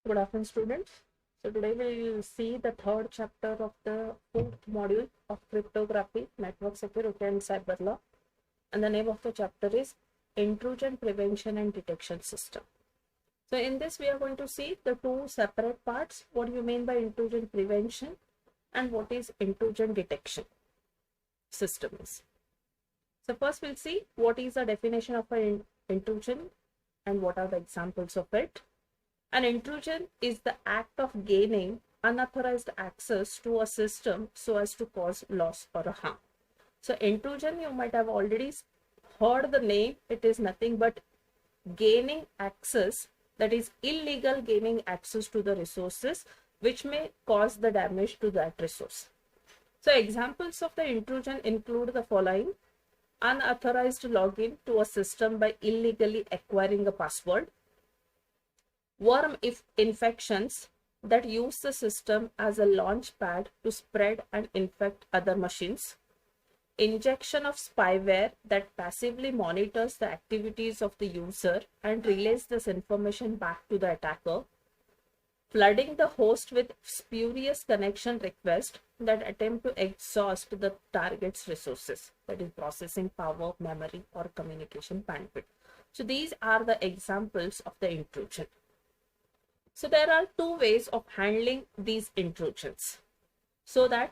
Good afternoon, students. So today we will see the third chapter of the fourth module of cryptography, network security and cyber law. And the name of the chapter is Intrusion Prevention and Detection System. So in this we are going to see the two separate parts. What do you mean by intrusion prevention and what is intrusion detection system is. So first we'll see what is the definition of an intrusion and what are the examples of it. An intrusion is the act of gaining unauthorized access to a system so as to cause loss or harm. So intrusion, you might have already heard the name. It is nothing but gaining access, that is illegal gaining access to the resources which may cause the damage to that resource. So examples of the intrusion include the following: unauthorized login to a system by illegally acquiring a password, worm infections that use the system as a launch pad to spread and infect other machines, injection of spyware that passively monitors the activities of the user and relays this information back to the attacker, flooding the host with spurious connection requests that attempt to exhaust the target's resources, that is processing power, memory, or communication bandwidth. So these are the examples of the intrusion. So there are two ways of handling these intrusions so that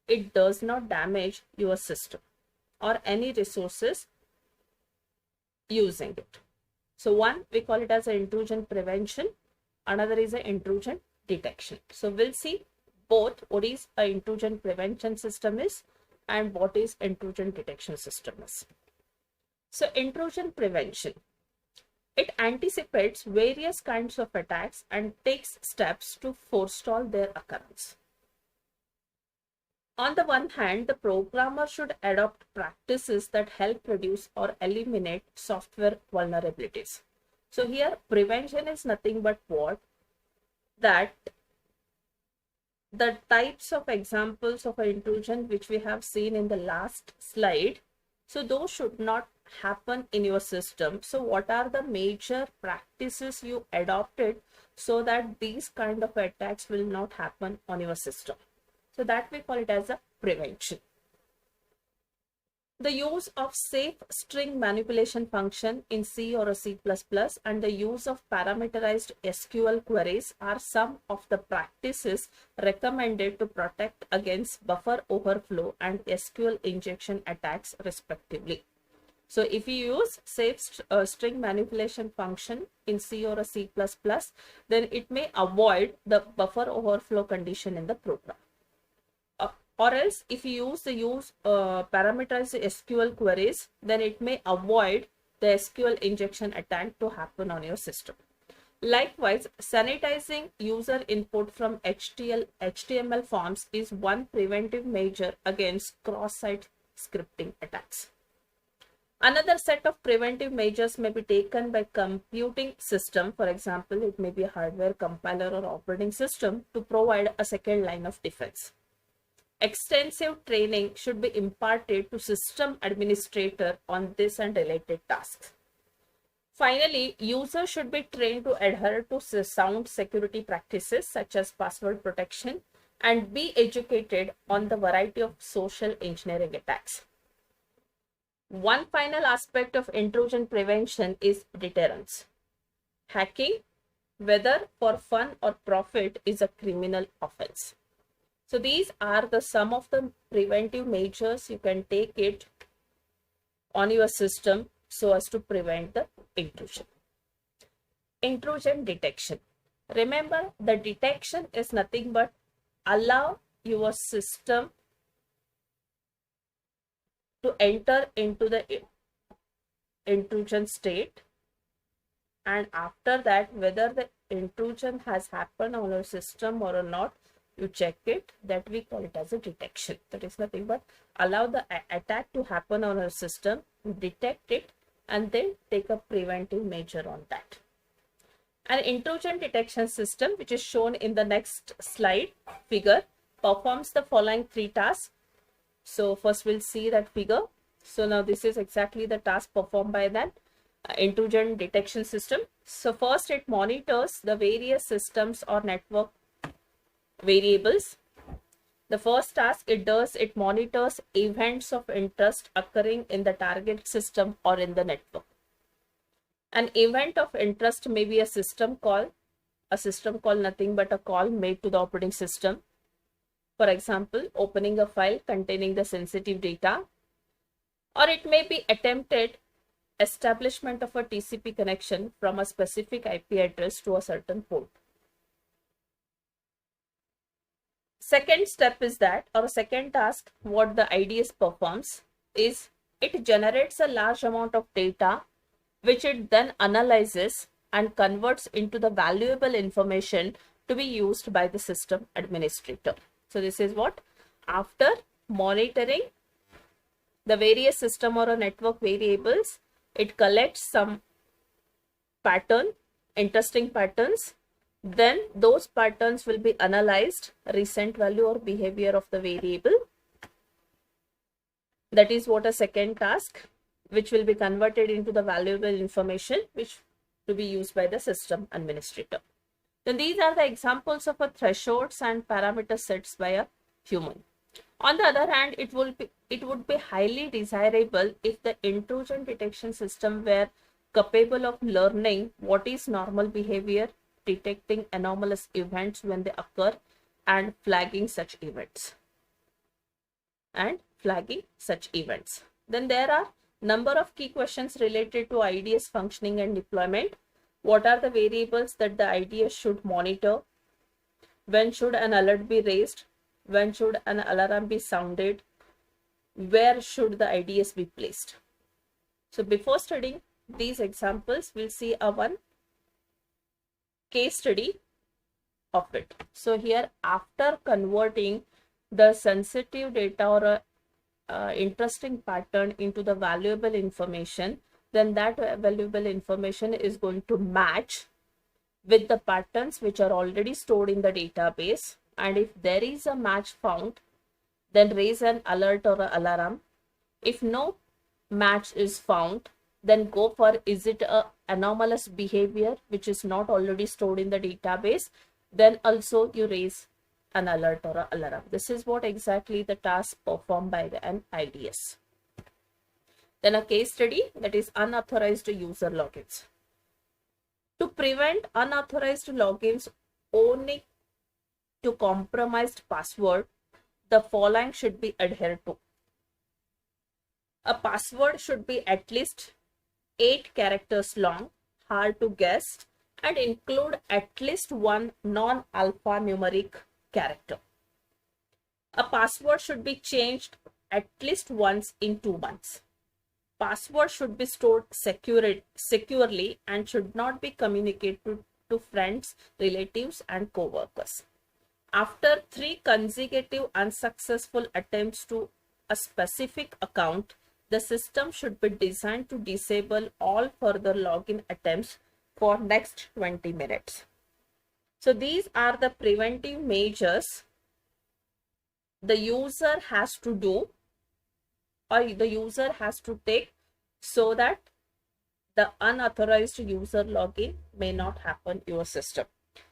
it does not damage your system or any resources using it. So one, we call it as an intrusion prevention. Another is an intrusion detection. So we'll see both what is an intrusion prevention system is and what is intrusion detection system is. So intrusion prevention, it anticipates various kinds of attacks and takes steps to forestall their occurrence. On the one hand, the programmer should adopt practices that help reduce or eliminate software vulnerabilities. So here, prevention is nothing but what? That the types of examples of an intrusion which we have seen in the last slide, so those should not happen in your system. So what are the major practices you adopted so that these kind of attacks will not happen on your system? So that we call it as a prevention. The use of safe string manipulation function in C or a C++ and the use of parameterized SQL queries are some of the practices recommended to protect against buffer overflow and SQL injection attacks respectively. So if you use safe string manipulation function in C or a C++, then it may avoid the buffer overflow condition in the program. Or else if you use parameterized SQL queries, then it may avoid the SQL injection attack to happen on your system. Likewise, sanitizing user input from HTML forms is one preventive measure against cross-site scripting attacks. Another set of preventive measures may be taken by computing system. For example, it may be a hardware compiler or operating system to provide a second line of defense. Extensive training should be imparted to system administrator on this and related tasks. Finally, users should be trained to adhere to sound security practices such as password protection and be educated on the variety of social engineering attacks. One final aspect of intrusion prevention is deterrence. Hacking, whether for fun or profit, is a criminal offense. So these are the some of the preventive measures you can take it on your system so as to prevent the intrusion. Intrusion detection. Remember, the detection is nothing but allow your system to enter into the intrusion state, and after that whether the intrusion has happened on your system or not, you check it. That we call it as a detection. That is nothing but allow the attack to happen on our system, detect it, and then take a preventive measure on that. An intrusion detection system, which is shown in the next slide figure, performs the following three tasks. So first we'll see that figure. So now this is exactly the task performed by that. intrusion detection system. So first, it monitors the various systems or network variables. The first task it does, it monitors events of interest occurring in the target system or in the network. An event of interest may be a system call nothing but a call made to the operating system. For example, opening a file containing the sensitive data, or it may be attempted establishment of a TCP connection from a specific IP address to a certain port. Second step is that, or second task, what the IDS performs is it generates a large amount of data which it then analyzes and converts into the valuable information to be used by the system administrator. So this is what, after monitoring the various system or a network variables, it collects some pattern, interesting patterns. Then those patterns will be analyzed, recent value or behavior of the variable. That is what a second task, which will be converted into the valuable information which to be used by the system administrator. Then these are the examples of a thresholds and parameter sets by a human. On the other hand, it would be highly desirable if the intrusion detection system were capable of learning what is normal behavior, detecting anomalous events when they occur, and flagging such events. Then there are number of key questions related to IDS functioning and deployment. What are the variables that the IDS should monitor? When should an alert be raised? When should an alarm be sounded? Where should the IDS be placed? So before studying these examples, we'll see one case study of it. So here, after converting the sensitive data or interesting pattern into the valuable information, then that valuable information is going to match with the patterns which are already stored in the database. And if there is a match found, then raise an alert or an alarm. If no match is found, then go for, is it a anomalous behavior which is not already stored in the database? Then also you raise an alert or an alarm. This is what exactly the task performed by an IDS. Then a case study, that is unauthorized user logins. To prevent unauthorized logins owing to compromised password, the following should be adhered to. A password should be at least 8 characters long, hard to guess, and include at least one non-alphanumeric character. A password should be changed at least once in 2 months. Password should be stored securely and should not be communicated to friends, relatives, and co-workers. After 3 consecutive unsuccessful attempts to a specific account, the system should be designed to disable all further login attempts for next 20 minutes. So these are the preventive measures the user has to do, or the user has to take, so that the unauthorized user login may not happen in your system.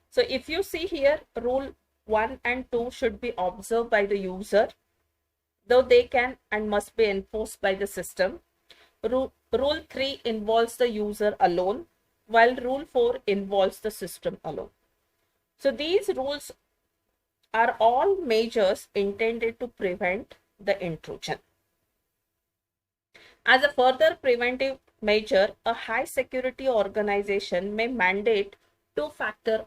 So if you see here, rule 1 and 2 should be observed by the user, though they can and must be enforced by the system. Rule 3 involves the user alone, while rule 4 involves the system alone. So these rules are all measures intended to prevent the intrusion. As a further preventive measure, a high security organization may mandate 2-factor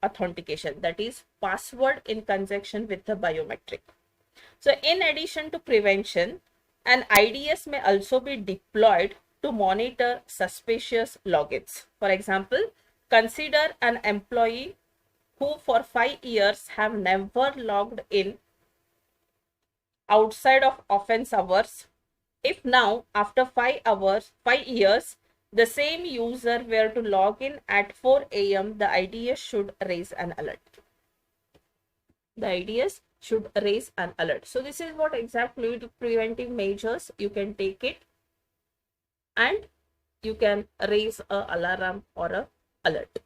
authentication, that is password in conjunction with the biometric. So in addition to prevention, an IDS may also be deployed to monitor suspicious logins. For example, consider an employee who for 5 years have never logged in outside of office hours. If now, after 5 years, the same user were to log in at 4 a.m., the IDS should raise an alert. The IDS should raise an alert. So this is what exactly the preventive measures you can take it. And you can raise a alarm or a alert.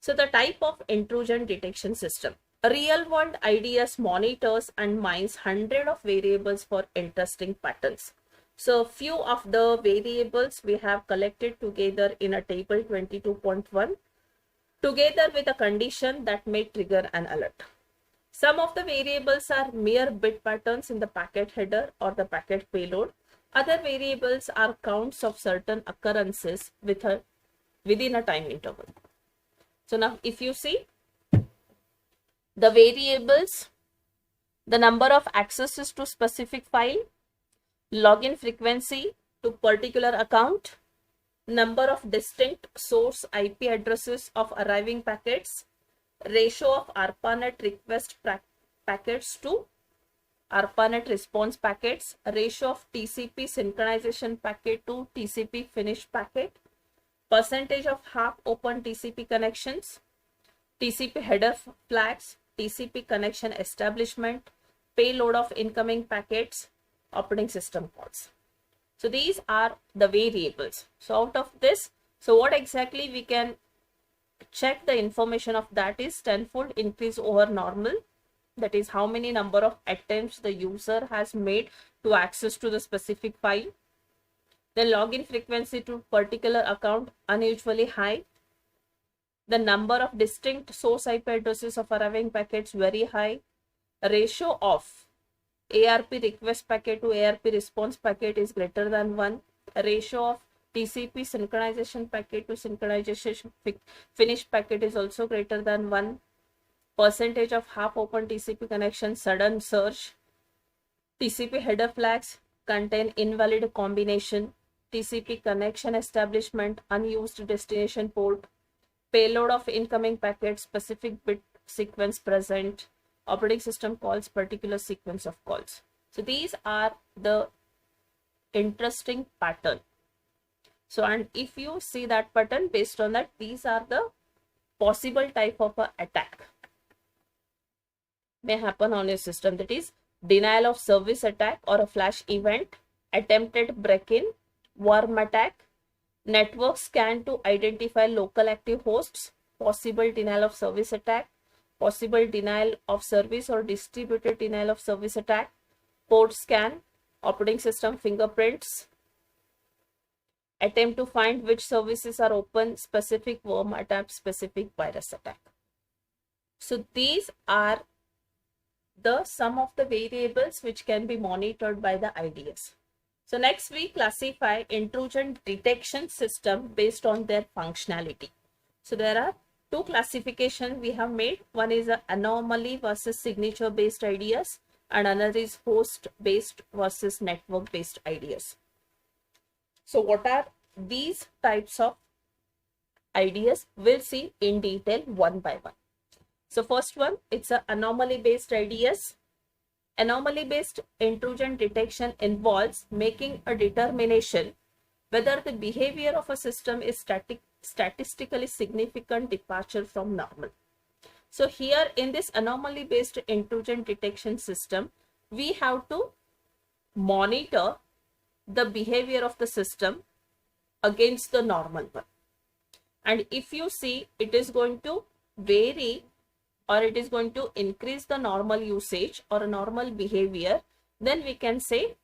So the type of intrusion detection system. Real world IDS monitors and mines hundreds of variables for interesting patterns. So few of the variables we have collected together in a table 22.1 together with a condition that may trigger an alert. Some of the variables are mere bit patterns in the packet header or the packet payload. Other variables are counts of certain occurrences within a time interval. So now if you see the variables, the number of accesses to specific file, login frequency to particular account, number of distinct source IP addresses of arriving packets, ratio of ARPANET request packets to ARPANET response packets, ratio of TCP synchronization packet to TCP finished packet, percentage of half open TCP connections, TCP header flags, TCP connection establishment, payload of incoming packets, operating system calls. So these are the variables. So out of this, so what exactly we can check the information of that is tenfold increase over normal. That is how many number of attempts the user has made to access to the specific file. Then login frequency to particular account unusually high. The number of distinct source IP addresses of arriving packets very high. Ratio of ARP request packet to ARP response packet is greater than 1. Ratio of TCP synchronization packet to synchronization finished packet is also greater than 1. Percentage of half open TCP connection sudden surge. TCP header flags contain invalid combination. TCP connection establishment unused destination port. Payload of incoming packet specific bit sequence present. Operating system calls particular sequence of calls. So these are the interesting pattern. So and if you see that pattern, based on that, these are the possible type of a attack may happen on your system. That is denial of service attack or a flash event, attempted break-in, worm attack, network scan to identify local active hosts, possible denial of service attack, possible denial of service or distributed denial of service attack, port scan, operating system fingerprints, attempt to find which services are open, specific worm attack, specific virus attack. So these are the some of the variables which can be monitored by the IDS. So next we classify intrusion detection system based on their functionality. So there are two classifications we have made. One is a anomaly versus signature based IDS and another is host based versus network based IDS. So what are these types of IDS? We'll see in detail one by one. So first one, it's an anomaly based IDS. Anomaly based intrusion detection involves making a determination whether the behavior of a system is statistically significant departure from normal. So here in this anomaly based intrusion detection system, we have to monitor the behavior of the system against the normal one. And if you see, it is going to vary or it is going to increase the normal usage or a normal behavior, then we can say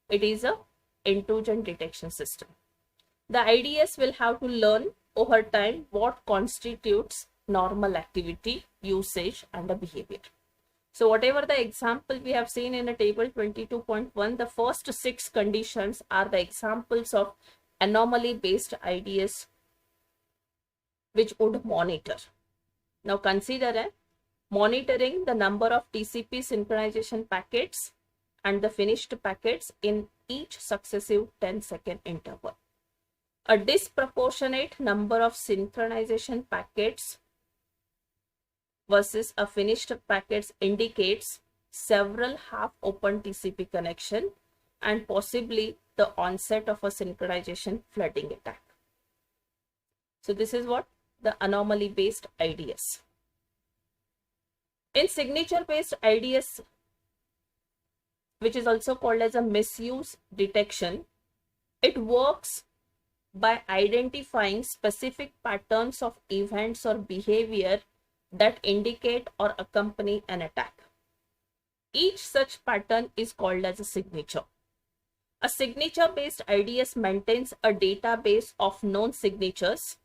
it is a intrusion detection system. The IDS will have to learn over time what constitutes normal activity, usage and a behavior. So whatever the example we have seen in a table 22.1, the first 6 conditions are the examples of anomaly based IDS which would monitor. Now consider monitoring the number of TCP synchronization packets and the finished packets in each successive 10-second interval. A disproportionate number of synchronization packets versus a finished packets indicates several half-open TCP connection and possibly the onset of a synchronization flooding attack. So this is what the anomaly based IDS. In signature based IDS, which is also called as a misuse detection, it works by identifying specific patterns of events or behavior that indicate or accompany an attack. Each such pattern is called as a signature. A signature-based IDS maintains a database of known signatures.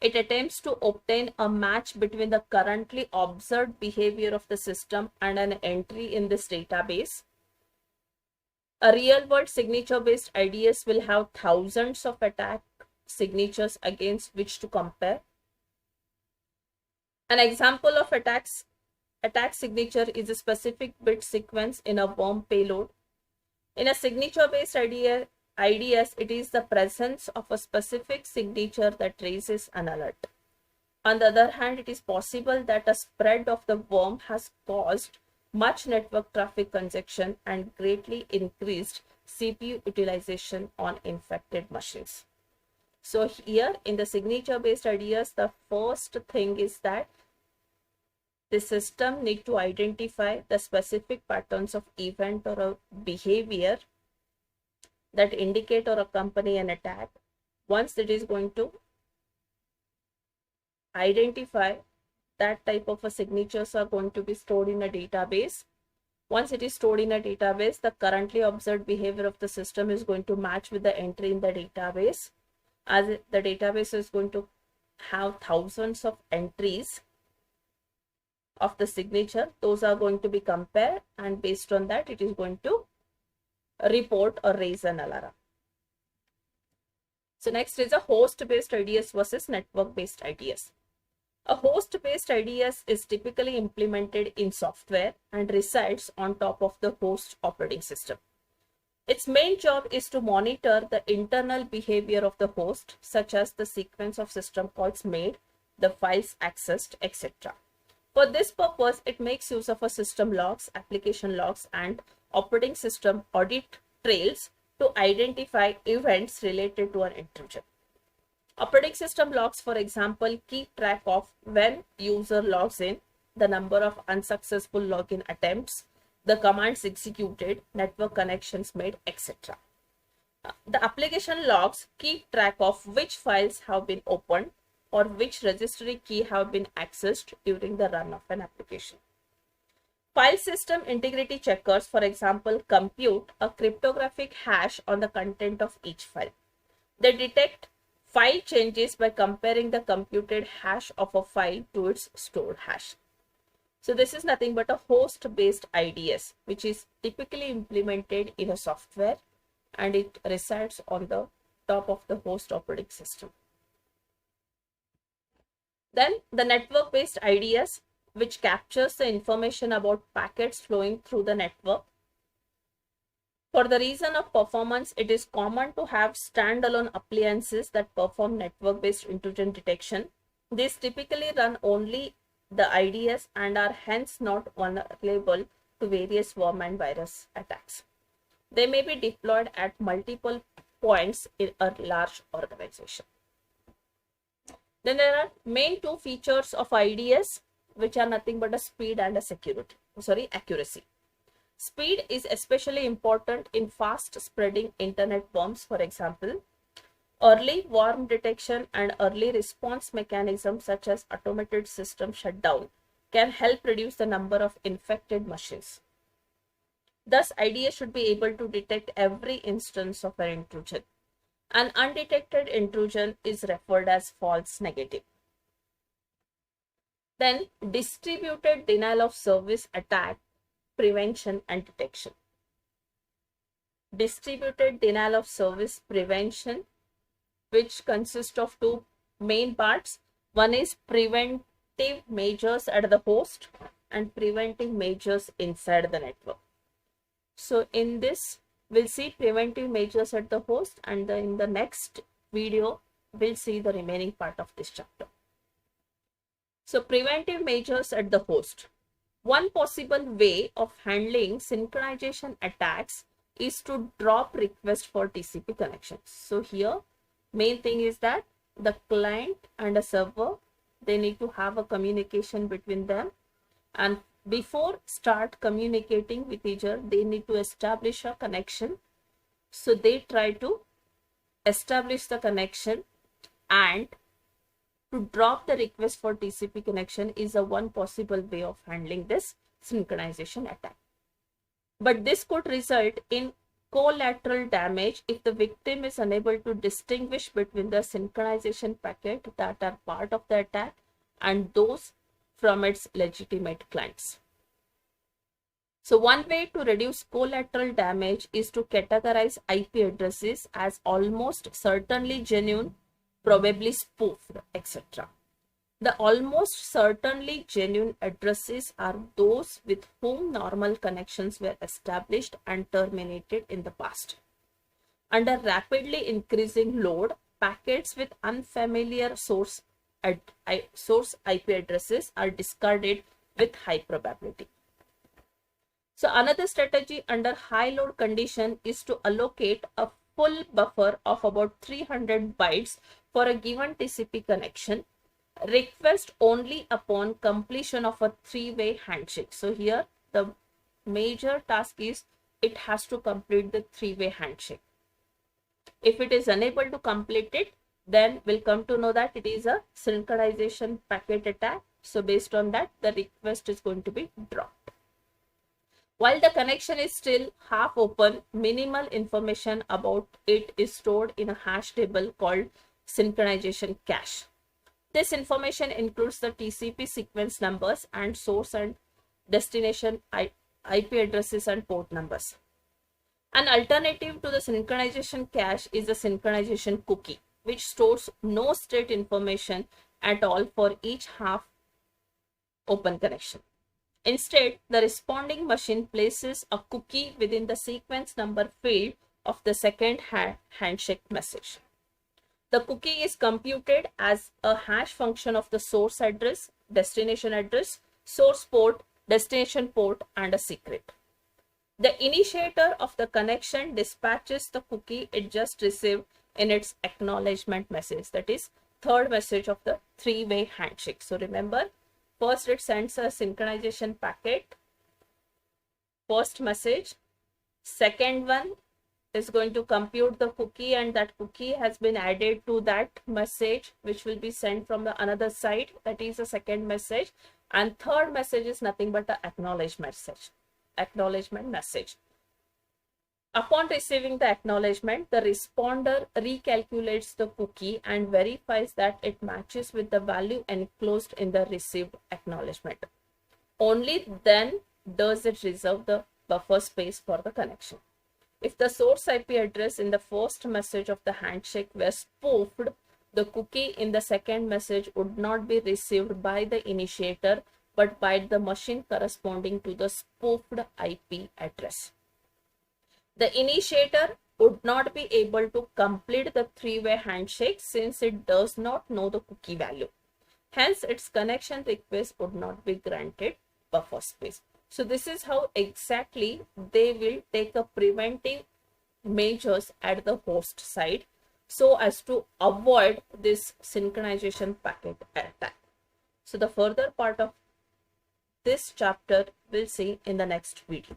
It attempts to obtain a match between the currently observed behavior of the system and an entry in this database. A real-world signature-based IDS will have thousands of attack signatures against which to compare. An example of attack signature is a specific bit sequence in a worm payload. In a signature-based IDS, it is the presence of a specific signature that raises an alert. On the other hand, it is possible that a spread of the worm has caused much network traffic congestion and greatly increased CPU utilization on infected machines. So here in the signature-based IDS, the first thing is that the system need to identify the specific patterns of event or a behavior that indicate or accompany an attack. Once it is going to identify, that type of a signatures are going to be stored in a database. Once it is stored in a database, the currently observed behavior of the system is going to match with the entry in the database. As the database is going to have thousands of entries of the signature, those are going to be compared, and based on that it is going to report or raise an alarm. So next is a host-based IDS versus network-based IDS. A host-based IDS is typically implemented in software and resides on top of the host operating system. Its main job is to monitor the internal behavior of the host, such as the sequence of system calls made, the files accessed, etc. For this purpose, it makes use of a system logs, application logs, and operating system audit trails to identify events related to an intrusion. Operating system logs, for example, keep track of when user logs in, the number of unsuccessful login attempts, the commands executed, network connections made, etc. The application logs keep track of which files have been opened or which registry key have been accessed during the run of an application. File system integrity checkers, for example, compute a cryptographic hash on the content of each file. They detect file changes by comparing the computed hash of a file to its stored hash. So this is nothing but a host-based IDS, which is typically implemented in a software and it resides on the top of the host operating system. Then the network-based IDS, which captures the information about packets flowing through the network. For the reason of performance, it is common to have standalone appliances that perform network-based intrusion detection. These typically run only the IDS and are hence not vulnerable to various worm and virus attacks. They may be deployed at multiple points in a large organization. Then there are main two features of IDS, which are nothing but a speed and a accuracy. Speed is especially important in fast spreading internet worms. For example, early worm detection and early response mechanisms such as automated system shutdown can help reduce the number of infected machines. Thus, IDS should be able to detect every instance of an intrusion. An undetected intrusion is referred as false negative. Then, distributed denial of service attack, prevention and detection. Distributed denial of service prevention, which consists of two main parts. One is preventive measures at the host and preventive measures inside the network. So in this, we'll see preventive measures at the host, and then in the next video, we'll see the remaining part of this chapter. So preventive measures at the host. One possible way of handling synchronization attacks is to drop request for TCP connections. So here, main thing is that the client and a server, they need to have a communication between them, and before start communicating with each other, they need to establish a connection. So they try to establish the connection, and to drop the request for TCP connection is a one possible way of handling this synchronization attack. But this could result in collateral damage if the victim is unable to distinguish between the synchronization packet that are part of the attack and those from its legitimate clients. So one way to reduce collateral damage is to categorize IP addresses as almost certainly genuine, probably spoofed, etc. The almost certainly genuine addresses are those with whom normal connections were established and terminated in the past. Under rapidly increasing load, packets with unfamiliar source IP addresses are discarded with high probability. So another strategy under high load condition is to allocate a full buffer of about 300 bytes for a given TCP connection. Request only upon completion of a three-way handshake. So here the major task is it has to complete the three-way handshake. If it is unable to complete it, then we'll come to know that it is a synchronization packet attack. So based on that, the request is going to be dropped. While the connection is still half open, minimal information about it is stored in a hash table called synchronization cache. This information includes the TCP sequence numbers and source and destination IP addresses and port numbers. An alternative to the synchronization cache is the synchronization cookie, which stores no state information at all for each half open connection. Instead, the responding machine places a cookie within the sequence number field of the second handshake message. The cookie is computed as a hash function of the source address, destination address, source port, destination port, and a secret. The initiator of the connection dispatches the cookie it just received in its acknowledgement message, that is, third message of the three-way handshake. So remember, first it sends a synchronization packet, first message, second one is going to compute the cookie, and that cookie has been added to that message which will be sent from the another side, that is a second message, and third message is nothing but an acknowledgement message. Upon receiving the acknowledgement, the responder recalculates the cookie and verifies that it matches with the value enclosed in the received acknowledgement. Only then does it reserve the buffer space for the connection. If the source IP address in the first message of the handshake were spoofed, the cookie in the second message would not be received by the initiator but by the machine corresponding to the spoofed IP address. The initiator would not be able to complete the three-way handshake since it does not know the cookie value. Hence, its connection request would not be granted buffer space. So this is how exactly they will take a preventive measures at the host side so as to avoid this synchronization packet attack. So the further part of this chapter we'll see in the next video.